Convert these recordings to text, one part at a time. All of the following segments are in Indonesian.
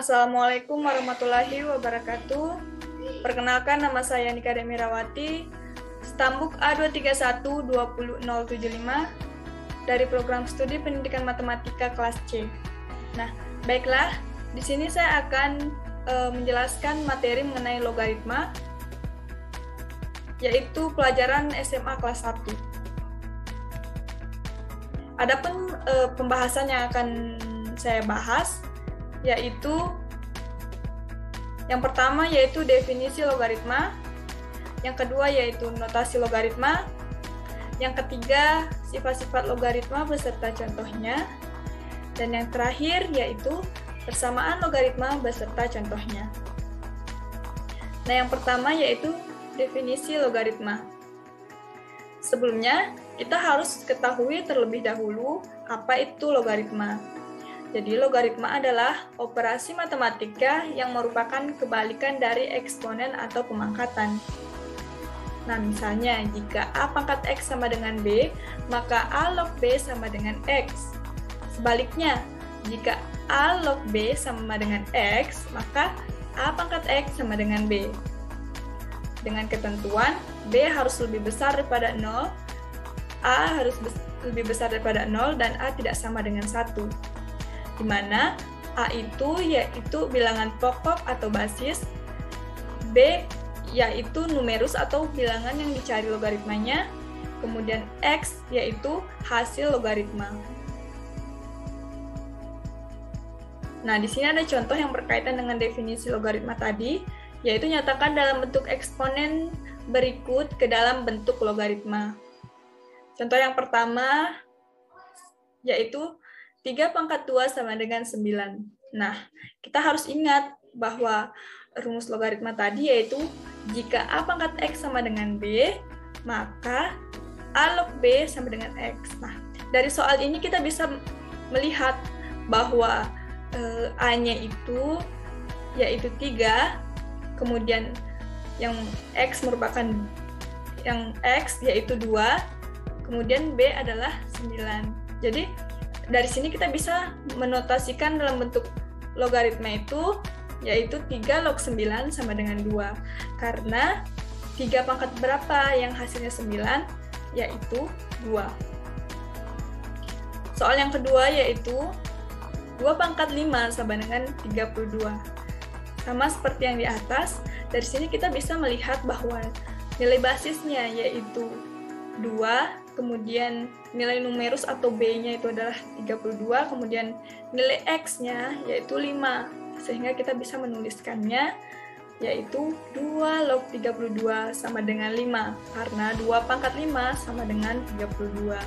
Assalamualaikum warahmatullahi wabarakatuh. Perkenalkan, nama saya Nika Demirawati, Stambuk A231-20075 dari program studi pendidikan matematika kelas C. Nah, baiklah, di sini saya akan menjelaskan materi mengenai logaritma, yaitu pelajaran SMA kelas 1. Adapun pembahasan yang akan saya bahas, yaitu yang pertama yaitu definisi logaritma, yang kedua yaitu notasi logaritma, yang ketiga sifat-sifat logaritma beserta contohnya, dan yang terakhir yaitu persamaan logaritma beserta contohnya. Nah, yang pertama yaitu definisi logaritma. Sebelumnya, kita harus ketahui terlebih dahulu apa itu logaritma. Jadi, logaritma adalah operasi matematika yang merupakan kebalikan dari eksponen atau pemangkatan. Nah, misalnya, jika A pangkat X sama dengan B, maka A log B sama dengan X. Sebaliknya, jika A log B sama dengan X, maka A pangkat X sama dengan B. Dengan ketentuan, B harus lebih besar daripada 0, A harus lebih besar daripada 0, dan A tidak sama dengan 1. Di mana A itu yaitu bilangan pokok atau basis, B yaitu numerus atau bilangan yang dicari logaritmanya, kemudian X yaitu hasil logaritma. Nah, di sini ada contoh yang berkaitan dengan definisi logaritma tadi, yaitu nyatakan dalam bentuk eksponen berikut ke dalam bentuk logaritma. Contoh yang pertama yaitu 3 pangkat 2 sama dengan 9. Nah, kita harus ingat bahwa rumus logaritma tadi yaitu jika A pangkat X sama dengan B, maka A log B sama dengan X. Nah, dari soal ini kita bisa melihat bahwa A-nya itu yaitu 3, kemudian yang X merupakan yang X yaitu 2, kemudian B adalah 9. Jadi, dari sini kita bisa menotasikan dalam bentuk logaritma itu yaitu 3 log 9 sama dengan 2. Karena 3 pangkat berapa yang hasilnya 9? Yaitu 2. Soal yang kedua yaitu 2 pangkat 5 sama dengan 32. Sama seperti yang di atas, dari sini kita bisa melihat bahwa nilai basisnya yaitu 2, kemudian nilai numerus atau B-nya itu adalah 32, kemudian nilai X-nya yaitu 5, sehingga kita bisa menuliskannya yaitu 2 log 32 sama dengan 5, karena 2 pangkat 5 sama dengan 32.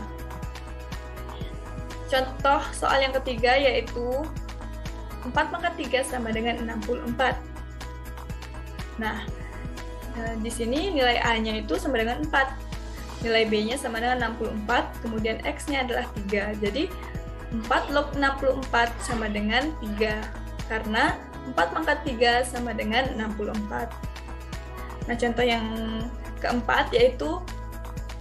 Contoh soal yang ketiga yaitu 4 pangkat 3 sama dengan 64. Nah, di sini nilai A-nya itu sama dengan 4. Nilai B-nya sama dengan 64, kemudian X-nya adalah 3. Jadi, 4 log 64 sama dengan 3, karena 4 pangkat 3 sama dengan 64. Nah, contoh yang keempat yaitu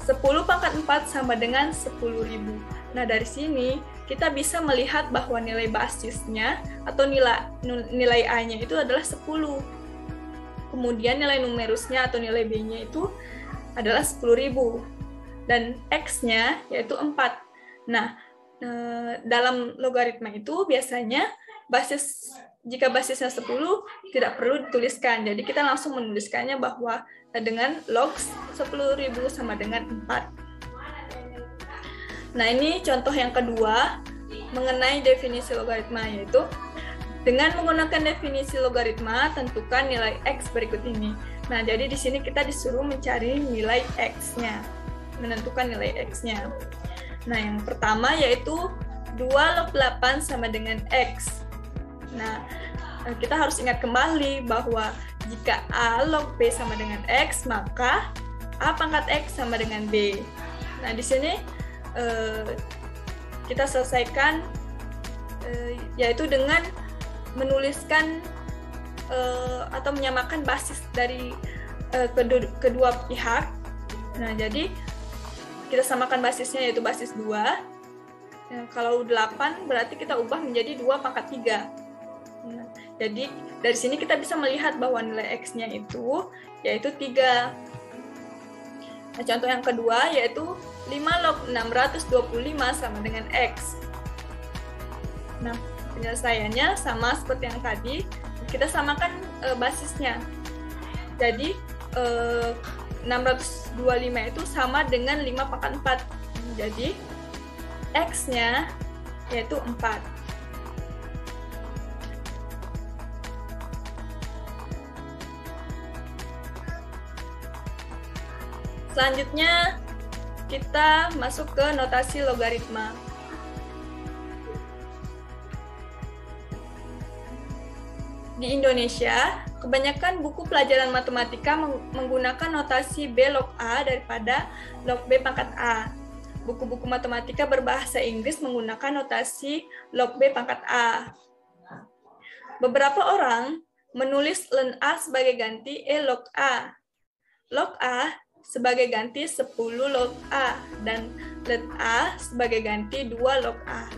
10 pangkat 4 sama dengan 10.000. Nah, dari sini kita bisa melihat bahwa nilai basisnya atau nilai A-nya itu adalah 10. Kemudian nilai numerusnya atau nilai B-nya itu adalah 10.000 dan X-nya yaitu 4. Nah, dalam logaritma itu biasanya jika basisnya 10 tidak perlu dituliskan. Jadi kita langsung menuliskannya bahwa dengan log 10.000 sama dengan 4. Nah, ini contoh yang kedua mengenai definisi logaritma, yaitu dengan menggunakan definisi logaritma tentukan nilai X berikut ini. Nah, jadi di sini kita disuruh mencari nilai X-nya, menentukan nilai X-nya. Nah, yang pertama yaitu 2 log 8 sama dengan X. Nah, kita harus ingat kembali bahwa jika A log B sama dengan X, maka A pangkat X sama dengan B. Nah, di sini kita selesaikan yaitu dengan menuliskan atau menyamakan basis dari kedua pihak. Nah, jadi kita samakan basisnya yaitu basis 2. Kalau 8 berarti kita ubah menjadi 2 pangkat 3. Nah, jadi dari sini kita bisa melihat bahwa nilai X-nya itu yaitu 3. Nah, contoh yang kedua yaitu 5 log 625 sama dengan X. Nah, penyelesaiannya sama seperti yang tadi, kita samakan basisnya. Jadi 625 itu sama dengan 5 pangkat 4. Jadi X-nya yaitu 4. Selanjutnya kita masuk ke notasi logaritma. Di Indonesia, kebanyakan buku pelajaran matematika menggunakan notasi B log A daripada log B pangkat A. Buku-buku matematika berbahasa Inggris menggunakan notasi log B pangkat A. Beberapa orang menulis ln A sebagai ganti E log A. Log A sebagai ganti 10 log A, dan ln A sebagai ganti 2 log A.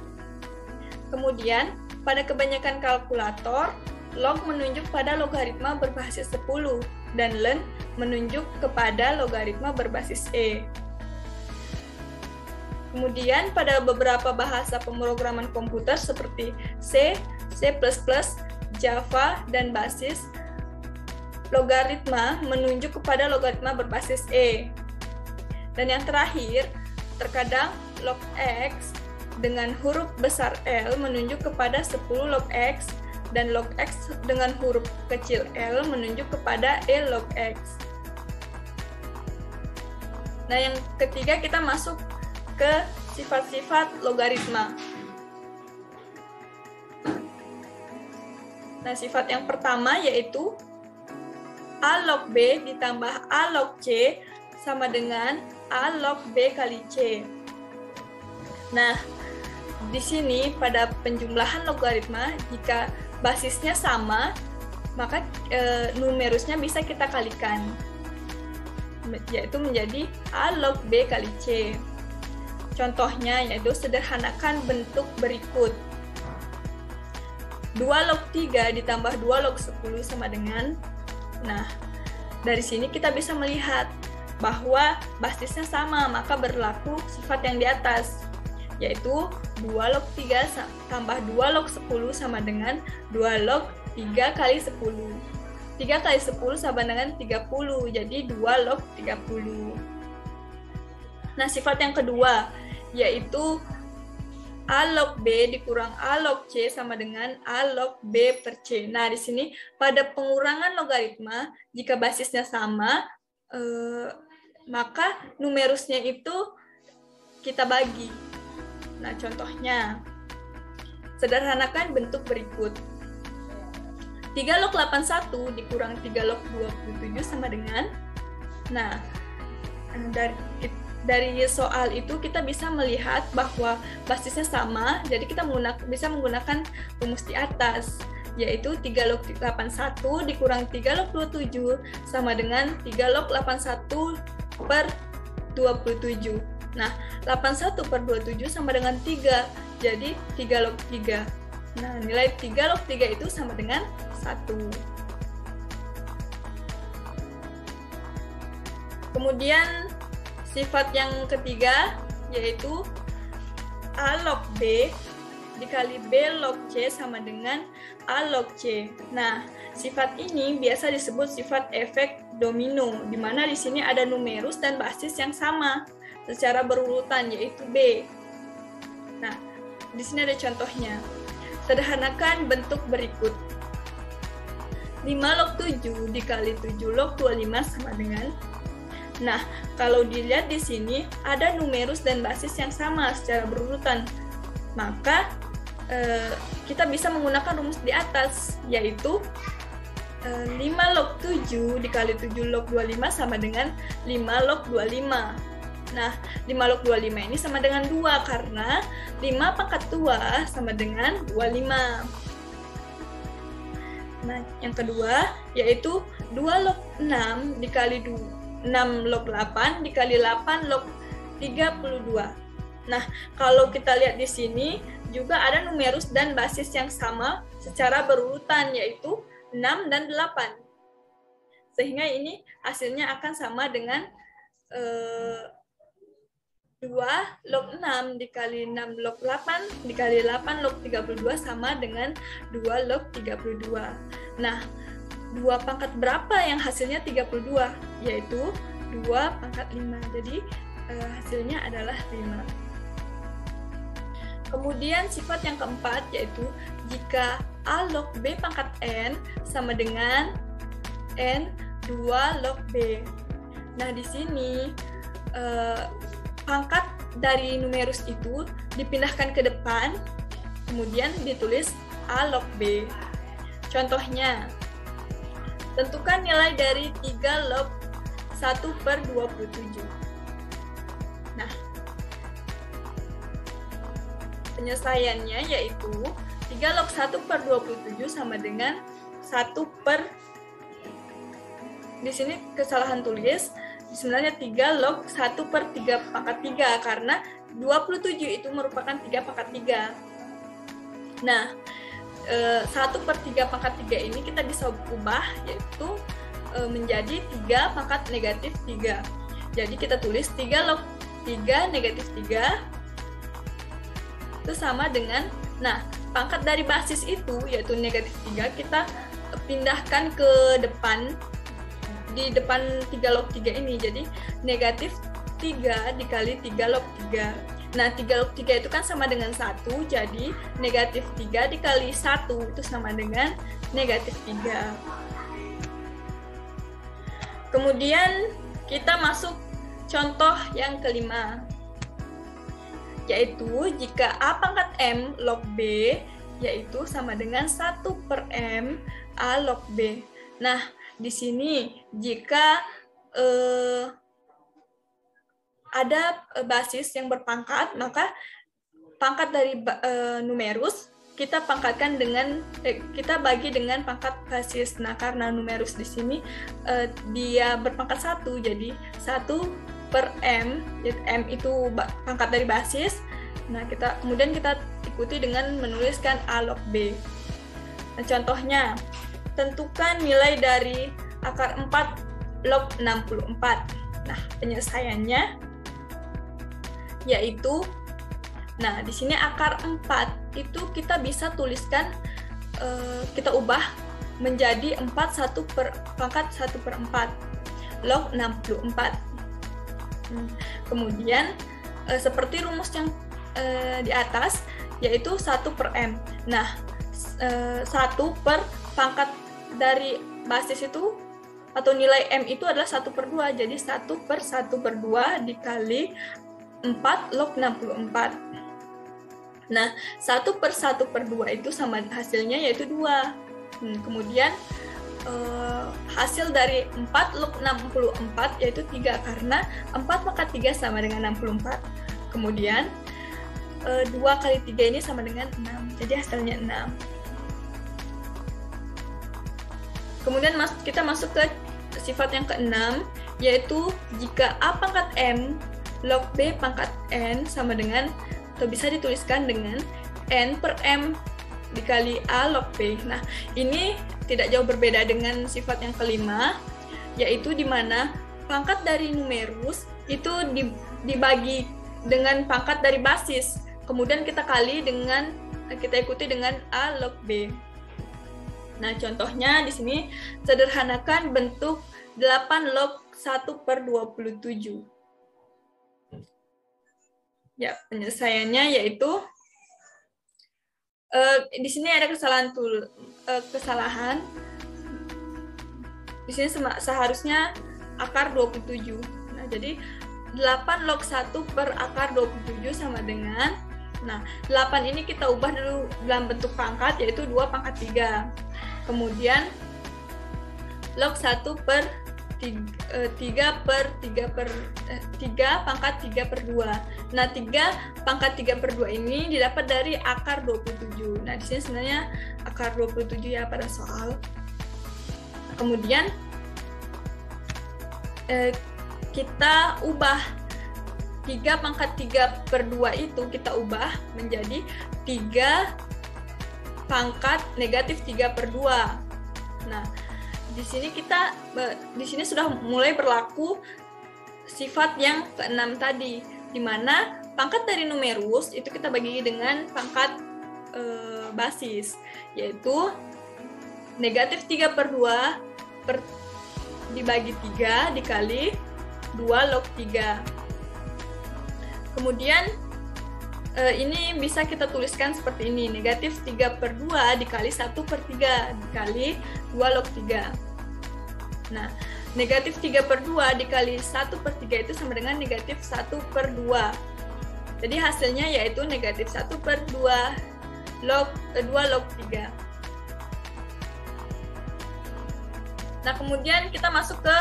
Kemudian, pada kebanyakan kalkulator, log menunjuk pada logaritma berbasis 10, dan ln menunjuk kepada logaritma berbasis E. Kemudian, pada beberapa bahasa pemrograman komputer seperti C, C++, Java, dan basis, logaritma menunjuk kepada logaritma berbasis E. Dan yang terakhir, terkadang log X dengan huruf besar L menunjuk kepada 10 log X, dan log X dengan huruf kecil L menunjuk kepada E log X. Nah, yang ketiga kita masuk ke sifat-sifat logaritma. Nah, sifat yang pertama yaitu A log B ditambah A log C sama dengan A log B kali C. Nah, di sini pada penjumlahan logaritma, jika basisnya sama, maka numerusnya bisa kita kalikan, yaitu menjadi A log B kali C. Contohnya yaitu sederhanakan bentuk berikut. 2 log 3 ditambah 2 log 10 sama dengan. Nah, dari sini kita bisa melihat bahwa basisnya sama, maka berlaku sifat yang di atas, yaitu 2 log 3 tambah 2 log 10 sama dengan 2 log 3 kali 10. 3 kali 10 sama dengan 30, jadi 2 log 30. Nah, sifat yang kedua, yaitu A log B dikurang A log C sama dengan A log B per C. Nah, di sini pada pengurangan logaritma, jika basisnya sama, maka numerusnya itu kita bagi. Nah, contohnya, sederhanakan bentuk berikut. 3 log 81 dikurang 3 log 27 sama dengan. Nah, dari soal itu kita bisa melihat bahwa basisnya sama, jadi kita bisa menggunakan rumus di atas, yaitu 3 log 81 dikurang 3 log 27 sama dengan 3 log 81 per 27. Nah, 81 per 27 sama dengan 3, jadi 3 log 3. Nah, nilai 3 log 3 itu sama dengan 1. Kemudian sifat yang ketiga yaitu A log B dikali B log C sama dengan A log C. Nah, sifat ini biasa disebut sifat efek domino, di mana di sini ada numerus dan basis yang sama secara berurutan, yaitu B. Nah, di sini ada contohnya. Sederhanakan bentuk berikut. 5 log 7 dikali 7 log 25 sama dengan. Nah, kalau dilihat di sini ada numerus dan basis yang sama secara berurutan, maka kita bisa menggunakan rumus di atas, yaitu 5 log 7 dikali 7 log 25 sama dengan 5 log 25. Nah, 5 log 25 ini sama dengan 2 karena 5 pangkat 2 sama dengan 25. Nah, yang kedua yaitu 2 log 6 dikali 6 log 8 dikali 8 log 32. Nah, kalau kita lihat di sini juga ada numerus dan basis yang sama secara berurutan, yaitu 6 dan 8. Sehingga ini hasilnya akan sama dengan 2 log 6 dikali 6 log 8 dikali 8 log 32 sama dengan 2 log 32. Nah, 2 pangkat berapa yang hasilnya 32? Yaitu 2 pangkat 5. Jadi hasilnya adalah 5. Kemudian sifat yang keempat yaitu jika A log B pangkat N sama dengan N 2 log B. Nah, di sini pangkat dari numerus itu dipindahkan ke depan, kemudian ditulis A log B. Contohnya, tentukan nilai dari 3 log 1/27. Nah, penyelesaiannya yaitu 3 log 1/27 sama dengan 1 per, di sini kesalahan tulis, sebenarnya 3 log 1/3 pangkat 3 karena 27 itu merupakan 3 pangkat 3. Nah, 1/3 pangkat 3 ini kita bisa ubah yaitu menjadi 3 pangkat negatif 3. Jadi kita tulis 3 log 3 negatif 3 itu sama dengan, nah, pangkat dari basis itu yaitu negatif 3 kita pindahkan ke depan, di depan 3 log 3 ini, jadi negatif 3 dikali 3 log 3. Nah, 3 log 3 itu kan sama dengan 1, jadi negatif 3 dikali 1 itu sama dengan negatif 3. Kemudian kita masuk contoh yang kelima, yaitu jika A pangkat M log B yaitu sama dengan 1/M A log B. Nah, di sini jika ada basis yang berpangkat, maka pangkat dari numerus kita pangkatkan dengan kita bagi dengan pangkat basis. Nah, karena numerus di sini dia berpangkat 1, jadi 1/M, M itu pangkat dari basis. Nah, kemudian kita ikuti dengan menuliskan A log B. Nah, contohnya, tentukan nilai dari akar 4 log 64. Nah, penyelesaiannya yaitu, nah, di sini akar 4 itu kita bisa tuliskan, kita ubah menjadi 4 pangkat 1/4 log 64. Kemudian seperti rumus yang di atas yaitu 1/M. Nah, 1 per pangkat dari basis itu atau nilai M itu adalah 1/2, jadi 1/1/2 dikali 4 log 64. Nah, 1/1/2 itu sama hasilnya yaitu 2. Kemudian hasil dari 4 log 64 yaitu 3 karena 4 pangkat 3 sama dengan 64. Kemudian 2 kali 3 ini sama dengan 6, jadi hasilnya 6. Kemudian kita masuk ke sifat yang ke-6, yaitu jika A pangkat M log B pangkat N sama dengan, atau bisa dituliskan dengan N/M dikali A log B. Nah, ini tidak jauh berbeda dengan sifat yang kelima, yaitu di mana pangkat dari numerus itu dibagi dengan pangkat dari basis. Kemudian kita ikuti dengan A log B. Nah, contohnya di sini sederhanakan bentuk 8 log 1/27. Ya, penyelesaiannya yaitu di sini ada kesalahan. Di sini seharusnya akar 27. Nah, jadi 8 log 1 per akar 27 sama dengan, nah, 8 ini kita ubah dulu dalam bentuk pangkat yaitu 2 pangkat 3. Kemudian log 1 per 3 pangkat 3/2. Nah, 3 pangkat 3/2 ini didapat dari akar 27. Nah, di sini sebenarnya akar 27 ya pada soal. Kemudian kita ubah 3 pangkat 3/2 itu kita ubah menjadi 3 pangkat negatif 3/2. Nah, di sini sudah mulai berlaku sifat yang keenam tadi, di mana pangkat dari numerus itu kita bagi dengan pangkat basis, yaitu negatif 3/2 dibagi 3 dikali 2 log 3. Kemudian ini bisa kita tuliskan seperti ini, negatif 3/2 dikali 1/3 dikali 2 log 3. Nah, negatif 3/2 dikali 1/3 itu sama dengan negatif 1/2. Jadi hasilnya yaitu negatif 1/2 log 2 log 3. Nah, kemudian kita masuk ke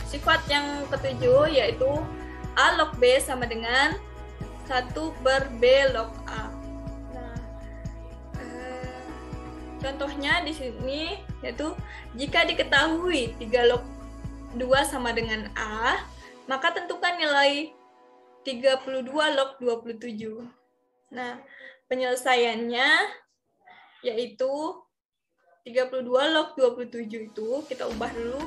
sifat yang ketujuh, yaitu A log B sama dengan 1/B log A. Nah, contohnya di sini yaitu jika diketahui 3 log 2 sama dengan A, maka tentukan nilai 32 log 27. Nah, penyelesaiannya yaitu 32 log 27 itu kita ubah dulu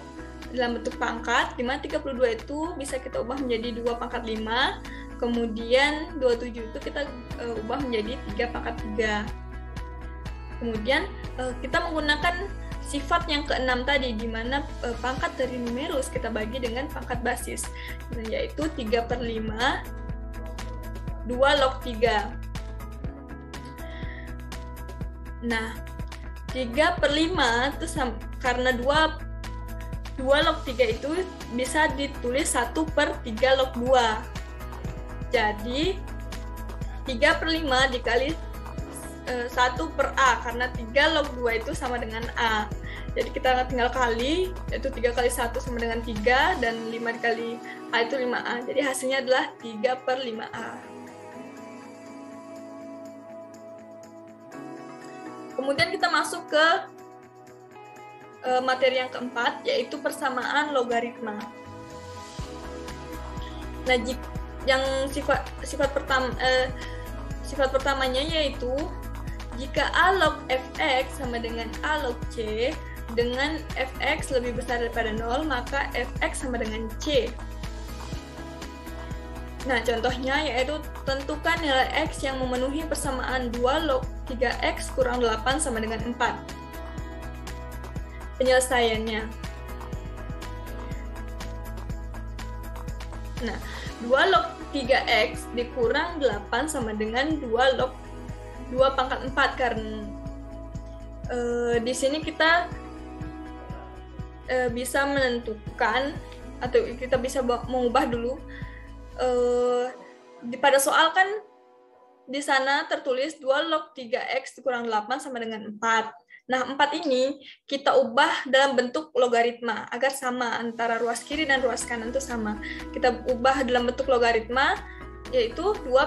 dalam bentuk pangkat, di mana 32 itu bisa kita ubah menjadi 2 pangkat 5, kemudian 27 itu kita ubah menjadi 3 pangkat 3. Kemudian kita menggunakan sifat yang keenam tadi, di mana pangkat dari numerus kita bagi dengan pangkat basis, yaitu 3/5 2 log 3. Nah, 3/5 itu karena 2 log 3 itu bisa ditulis 1/3 log 2. Jadi 3/5 dikali 1/A, karena 3 log 2 itu sama dengan A. Jadi kita tinggal kali, yaitu 3 kali 1 sama dengan 3, dan 5 dikali A itu 5A. Jadi hasilnya adalah 3/5A. Kemudian kita masuk ke materi yang keempat, yaitu persamaan logaritma. Nah, yang sifat pertamanya yaitu jika A log fx sama dengan A log c, dengan fx lebih besar daripada 0, maka fx sama dengan c. Nah, contohnya yaitu tentukan nilai x yang memenuhi persamaan 2 log 3x kurang 8 sama dengan 4. Penyelesaiannya. Nah, 2 log 3x dikurang 8 sama dengan 2 log 2 pangkat 4, karena di sini kita bisa menentukan, atau kita bisa mengubah dulu. Pada soal kan di sana tertulis 2 log 3x dikurang 8 sama dengan 4. Nah, 4 ini kita ubah dalam bentuk logaritma agar sama, antara ruas kiri dan ruas kanan itu sama. Kita ubah dalam bentuk logaritma, yaitu 2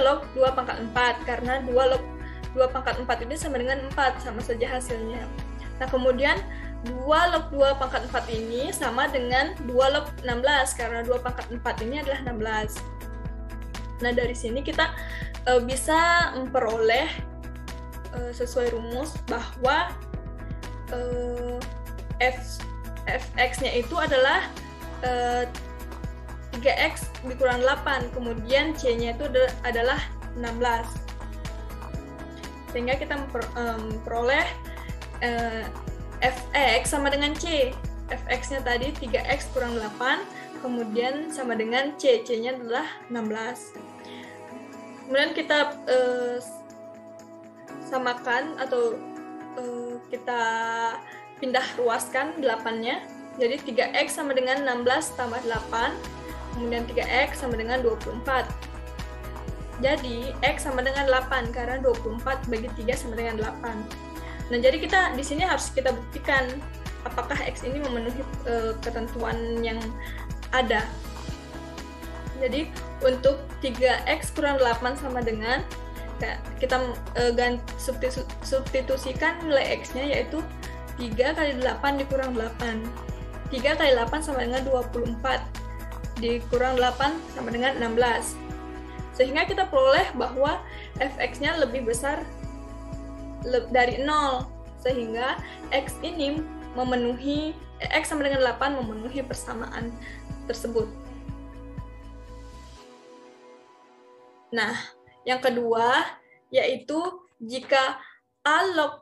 log 2 pangkat 4, karena 2 log 2 pangkat 4 ini sama dengan 4, sama saja hasilnya. Nah, kemudian 2 log 2 pangkat 4 ini sama dengan 2 log 16, karena 2 pangkat 4 ini adalah 16. Nah, dari sini kita bisa memperoleh sesuai rumus bahwa fx-nya itu adalah 3x dikurang 8, kemudian c-nya itu adalah 16. Sehingga kita memperoleh fx sama dengan c. Fx-nya tadi 3x kurang 8, kemudian sama dengan c. C-nya adalah 16. Kemudian kita samakan atau kita pindah ruaskan 8-nya. Jadi 3x sama dengan 16 tambah 8, kemudian 3x sama dengan 24. Jadi x sama dengan 8, karena 24 bagi 3 sama dengan 8. Nah, jadi kita di sini harus kita buktikan apakah x ini memenuhi ketentuan yang ada. Jadi untuk 3x kurang 8 sama dengan, kita substitusikan nilai x-nya, yaitu 3 kali 8 dikurang 8. 3 kali 8 sama dengan 24, dikurang 8 sama dengan 16. Sehingga kita peroleh bahwa fx-nya lebih besar dari 0, sehingga x ini memenuhi, x sama dengan 8 memenuhi persamaan tersebut. Nah, yang kedua yaitu jika a log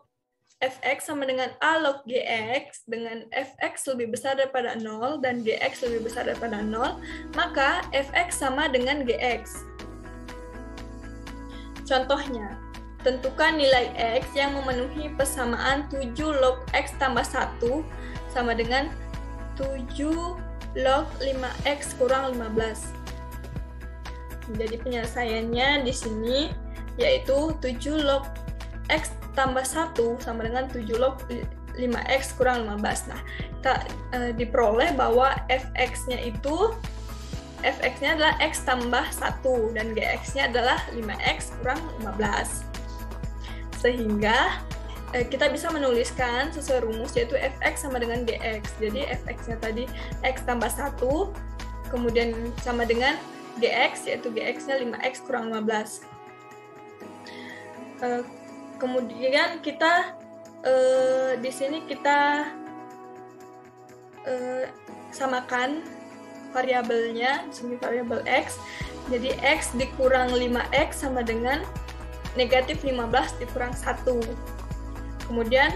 fx sama dengan a log gx, dengan fx lebih besar daripada 0 dan gx lebih besar daripada 0, maka fx sama dengan gx. Contohnya, tentukan nilai x yang memenuhi persamaan 7 log x tambah 1 sama dengan 7 log 5x kurang 15. Jadi penyelesaiannya di sini yaitu 7 log x tambah 1 sama dengan 7 log 5x kurang 15. Nah, kita diperoleh bahwa fx-nya adalah x tambah 1 dan gx-nya adalah 5x kurang 15. Sehingga kita bisa menuliskan sesuai rumus yaitu fx sama dengan gx. Jadi fx-nya tadi x tambah 1, kemudian sama dengan gx, yaitu gx-nya 5x kurang 15. Kemudian kita di sini kita samakan variabelnya, di sini variabel x. Jadi x dikurang 5x sama dengan negatif 15 dikurang 1. Kemudian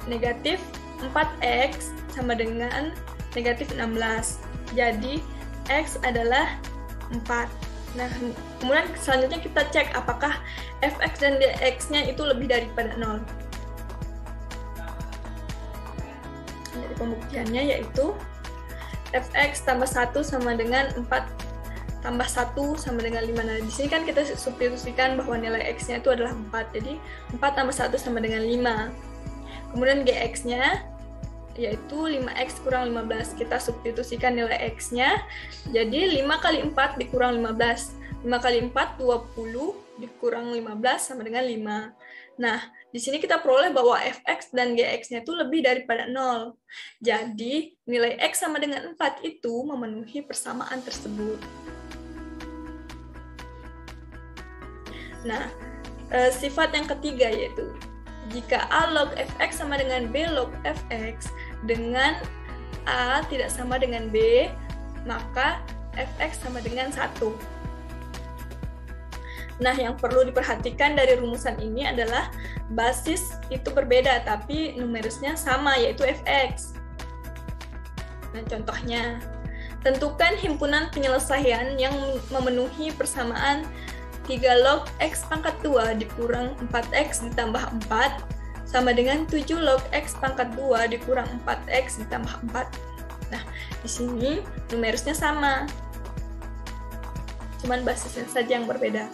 negatif 4x sama dengan negatif 16. Jadi x adalah 4. Nah, kemudian selanjutnya kita cek apakah fx dan gx-nya itu lebih daripada 0. Jadi pembuktiannya yaitu fx tambah 1 sama dengan 4 tambah 1 sama dengan 5. Nah, di sini kan kita substitusikan bahwa nilai x-nya itu adalah 4. Jadi 4 tambah 1 sama dengan 5. Kemudian gx-nya yaitu 5x kurang 15. Kita substitusikan nilai x-nya. Jadi 5 kali 4 dikurang 15. 5 kali 4, 20 dikurang 15 sama dengan 5. Nah, di sini kita peroleh bahwa fx dan gx-nya itu lebih daripada 0. Jadi, nilai x sama dengan 4 itu memenuhi persamaan tersebut. Nah, sifat yang ketiga yaitu jika a log fx sama dengan b log fx dengan a tidak sama dengan b, maka fx sama dengan 1. Nah, yang perlu diperhatikan dari rumusan ini adalah basis itu berbeda, tapi numerusnya sama, yaitu fx. Nah, contohnya, tentukan himpunan penyelesaian yang memenuhi persamaan 3 log x pangkat 2 dikurang 4x ditambah 4 sama dengan 7 log x pangkat 2 dikurang 4x ditambah 4. Nah, di sini numerusnya sama, cuman basisnya saja yang berbeda.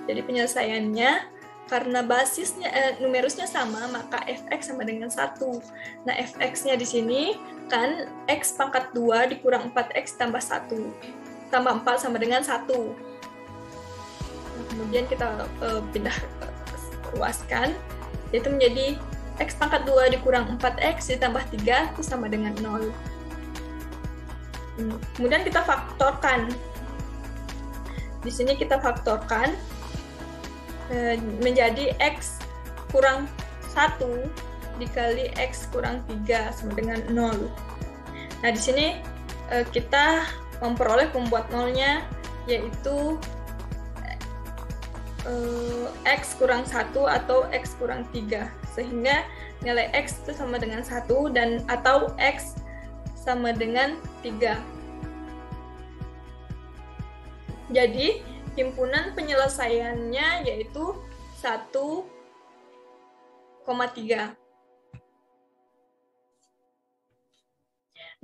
Jadi penyelesaiannya, karena basisnya numerusnya sama, maka fx sama dengan 1. Nah, fx-nya di sini kan x pangkat 2 dikurang 4x tambah 1. Tambah 4 sama dengan 1. Kemudian kita pindah luaskan, yaitu menjadi x pangkat 2 dikurang 4x ditambah 3 itu sama dengan 0. Kemudian kita faktorkan. Di sini kita faktorkan menjadi x kurang 1 dikali x kurang 3 sama dengan 0. Nah, di sini kita memperoleh pembuat nolnya yaitu x kurang 1 atau x kurang 3, sehingga nilai x itu sama dengan 1 dan atau x sama dengan 3. Jadi himpunan penyelesaiannya yaitu 1,3.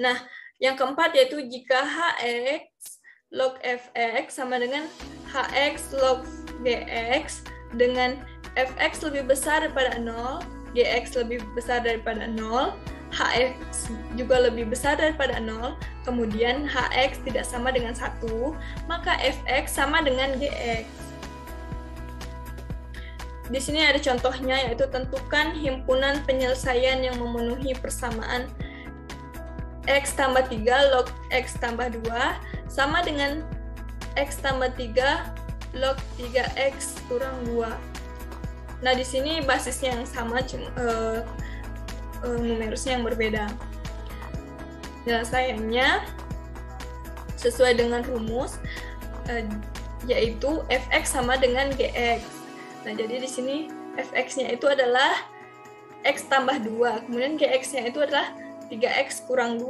Nah, yang keempat yaitu jika hx log fx sama dengan hx log gx dengan fx lebih besar daripada 0, gx lebih besar daripada 0, hx juga lebih besar daripada 0, kemudian hx tidak sama dengan 1, maka fx sama dengan gx. Di sini ada contohnya, yaitu tentukan himpunan penyelesaian yang memenuhi persamaan x tambah 3 log x tambah 2 sama dengan x tambah 3 log 3x kurang 2. Nah, di sini basisnya yang sama, cuma numerusnya yang berbeda. Penyelesaiannya sesuai dengan rumus, yaitu fx sama dengan gx. Nah, jadi di sini fx-nya itu adalah x tambah 2, kemudian gx-nya itu adalah 3x kurang 2.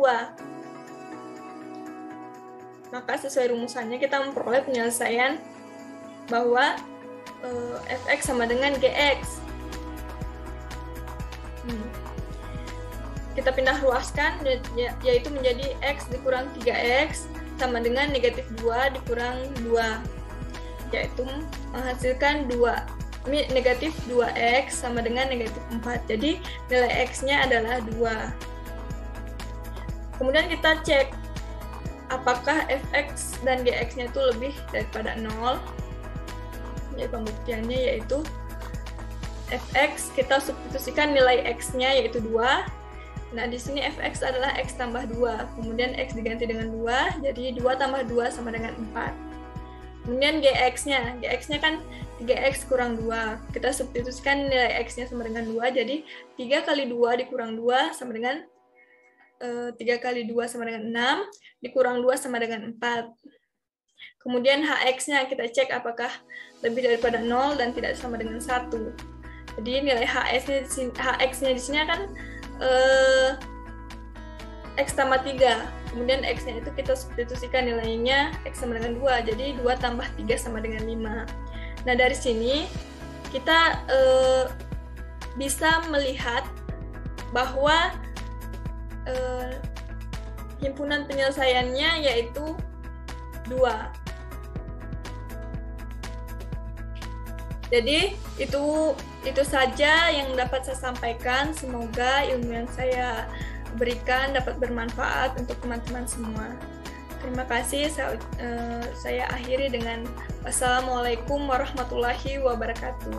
Maka sesuai rumusannya kita memperoleh penyelesaian bahwa fx sama dengan gx. Kita pindah ruaskan, yaitu menjadi x dikurang 3x sama dengan negatif 2 dikurang 2, yaitu menghasilkan negatif 2x sama dengan negatif 4. Jadi nilai x-nya adalah 2. Kemudian kita cek apakah fx dan gx-nya itu lebih daripada 0. Jadi pembuktiannya yaitu fx kita substitusikan nilai x-nya yaitu 2. Nah, di sini fx adalah x tambah 2, kemudian x diganti dengan 2, jadi 2 tambah 2 sama dengan 4. Kemudian gx-nya kan 3x kurang 2, kita substitusikan nilai x-nya sama dengan 2, jadi 3 kali 2 dikurang 2 sama dengan 3 kali 2 sama dengan 6, dikurang 2 sama dengan 4. Kemudian hx-nya kita cek apakah lebih daripada 0 dan tidak sama dengan 1. Jadi nilai hx-nya di sini akan x tambah 3, kemudian x-nya itu kita substitusikan nilainya x sama dengan 2, jadi 2 tambah 3 sama dengan 5. Nah, dari sini kita bisa melihat bahwa himpunan penyelesaiannya yaitu 2. Jadi itu saja yang dapat saya sampaikan. Semoga ilmu yang saya berikan dapat bermanfaat untuk teman-teman semua. Terima kasih. Saya akhiri dengan wassalamualaikum warahmatullahi wabarakatuh.